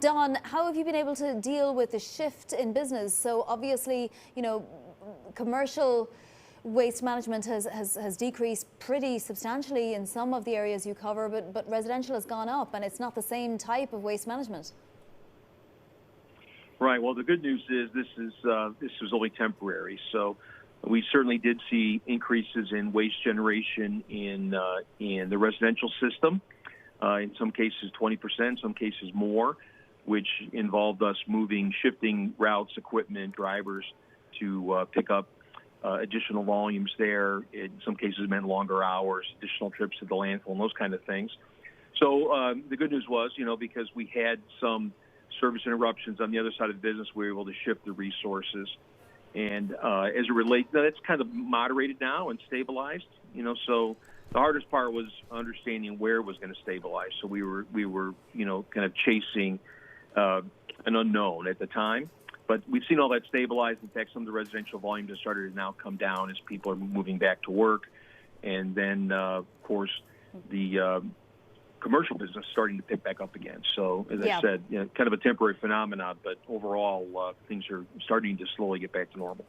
Don, how have you been able to deal with the shift in business? So obviously, commercial waste management has decreased pretty substantially in some of the areas you cover, but residential has gone up, and it's not the same type of waste management. Right. Well, the good news is this is only temporary. So we certainly did see increases in waste generation in the residential system. In some cases, 20%, some cases more, which involved us shifting routes, equipment, drivers to pick up additional volumes there. In some cases, meant longer hours, additional trips to the landfill, and those kind of things. So the good news was, because we had some service interruptions on the other side of the business, we were able to shift the resources. And as it relates, that's kind of moderated now and stabilized. So the hardest part was understanding where it was going to stabilize. So we were kind of chasing an unknown at the time. But we've seen all that stabilize. In fact, some of the residential volumes have started to now come down as people are moving back to work. And then, of course, the commercial business starting to pick back up again. So, as I said, kind of a temporary phenomenon, but overall, things are starting to slowly get back to normal.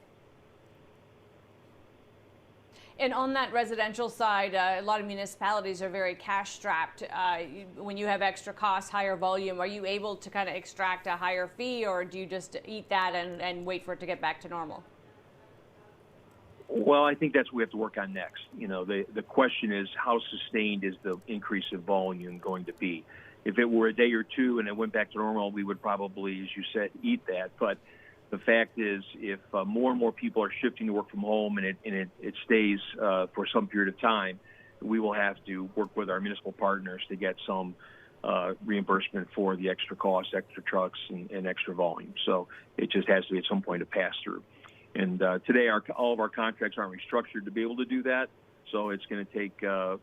And on that residential side, a lot of municipalities are very cash-strapped. When you have extra costs, higher volume, are you able to kind of extract a higher fee, or do you just eat that and wait for it to get back to normal? Well, I think that's what we have to work on next. The question is, how sustained is the increase in volume going to be? If it were a day or two and it went back to normal, we would probably, as you said, eat that. But the fact is, if more and more people are shifting to work from home and it stays for some period of time, we will have to work with our municipal partners to get some reimbursement for the extra costs, extra trucks, and extra volume. So it just has to be at some point a pass-through. And today, all of our contracts aren't restructured to be able to do that. So it's going to take a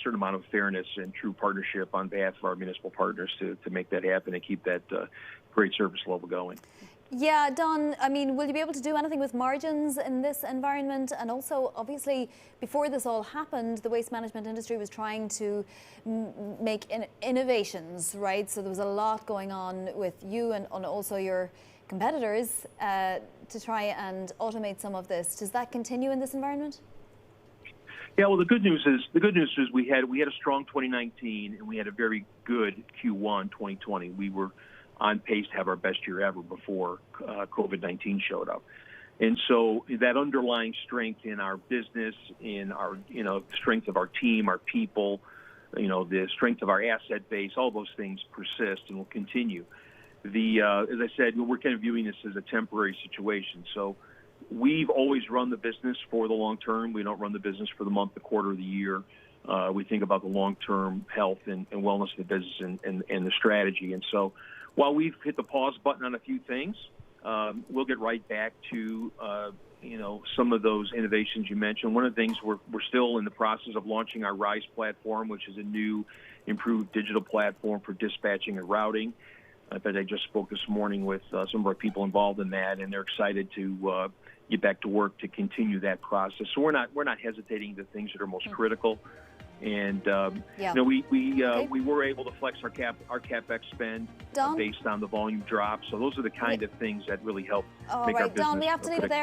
certain amount of fairness and true partnership on behalf of our municipal partners to make that happen and keep that great service level going. Yeah, Don, will you be able to do anything with margins in this environment? And also, obviously, before this all happened, the waste management industry was trying to make innovations, right? So there was a lot going on with you and also your competitors to try and automate some of this. Does that continue in this environment? Yeah, well, the good news is we had a strong 2019 and we had a very good Q1 2020. We were on pace to have our best year ever before COVID-19 showed up. And so that underlying strength in our business, in our strength of our team, our people, the strength of our asset base, all those things persist and will continue. As I said, we're kind of viewing this as a temporary situation. So we've always run the business for the long term. We don't run the business for the month, the quarter, the year. We think about the long-term health and wellness of the business and the strategy. And so while we've hit the pause button on a few things, we'll get right back to some of those innovations you mentioned. One of the things we're still in the process of launching our RISE platform, which is a new, improved digital platform for dispatching and routing. I just spoke this morning with some of our people involved in that, and they're excited to get back to work to continue that process. So we're not hesitating the things that are most critical. And we were able to flex our capex spend based on the volume drop. So those are the kind of things that really help make our business. Don, we have to leave it there.